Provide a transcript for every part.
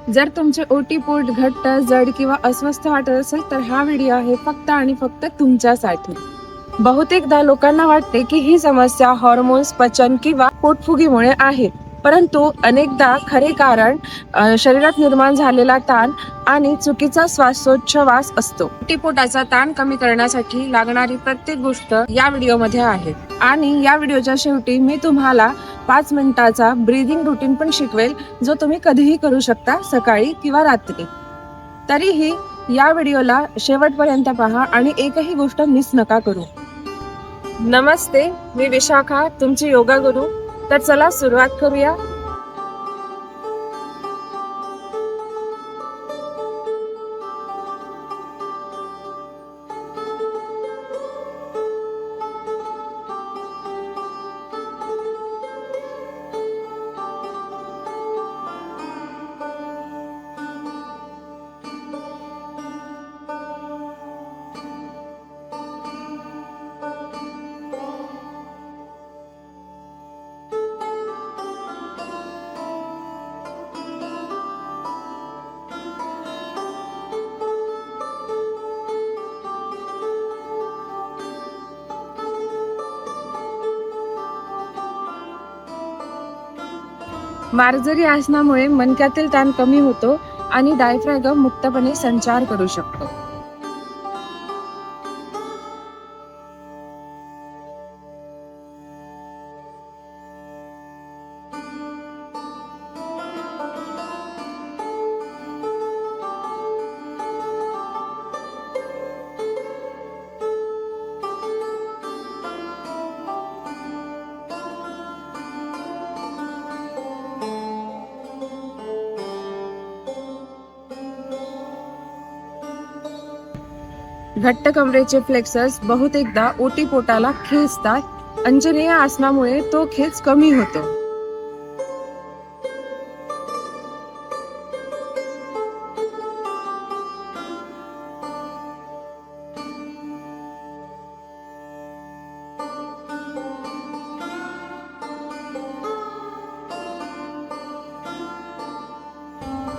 जर तुमचे ओटी पोट घट्ट, जड किंवा अस्वस्थ वाटत असेल तर हा व्हिडिओ आहे फक्त आणि फक्त तुमच्यासाठी. बहुतेकदा लोकांना वाटते की ही समस्या हॉर्मोन्स, पचन किंवा पोटफुगीमुळे आहे, परंतु अनेकदा खरे कारण शरीरात निर्माण झालेला ताण आणि चुकीचा श्वासोच्छवास असतो. ओटीपोटाचा ताण कमी करण्यासाठी लागणारी प्रत्येक गोष्ट या व्हिडिओमध्ये आहे आणि या व्हिडिओच्या शेवटी मी तुम्हाला 5 मिनिटाचा ब्रीदिंग रुटीन पण शिकवेल, जो तुम्ही कधीही करू शकता, सकाळी किंवा रात्री. तरीही या व्हिडिओला शेवटपर्यंत पहा आणि एकही गोष्ट मिस नका करू. नमस्ते, मी विशाखा, तुमची योगा गुरु. तर चला सुरुवात करूया. मार्जरी आसनामुळे मणक्यातील ताण कमी होतो आणि डायफ्रॅगम मुक्तपणे संचार करू शकतो. घट्ट कमरेचे फ्लेक्सर्स बहुतेकदा ओटीपोटाला खेचतात. अंजनेय आसनामुळे तो खेच कमी होतो.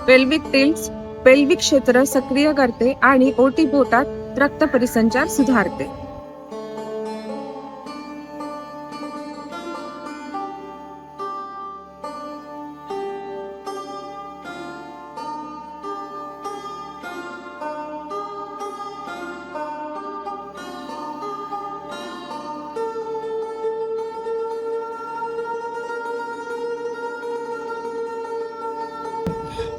पेल्विक टिल्ट्स पेल्विक क्षेत्र सक्रिय करते आणि ओटीपोटात रक्त परिसंचार सुधारते.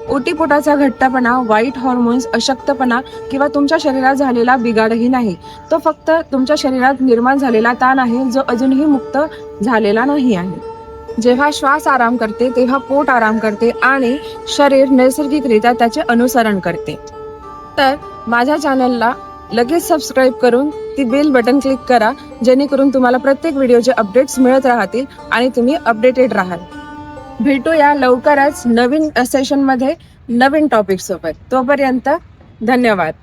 ओटीपोटाचा घट्टपणा वाईट हॉर्मोन्स, अशक्तपणा किंवा तुमच्या शरीरात झालेला बिघाडही नाही. तो फक्त तुमच्या शरीरात निर्माण झालेला ताण आहे, जो अजूनही मुक्त झालेला नाही आहे. जेव्हा श्वास आराम करते तेव्हा पोट आराम करते आणि शरीर नैसर्गिकरित्या त्याचे अनुसरण करते. तर माझ्या चॅनलला लगेच सबस्क्राईब करून ती बेल बटन क्लिक करा, जेणेकरून तुम्हाला प्रत्येक व्हिडिओचे अपडेट्स मिळत राहतील आणि तुम्ही अपडेटेड राहाल. भेटूया लवकरच नवीन सेशनमध्ये नवीन टॉपिक सोबत. तोपर्यंत धन्यवाद.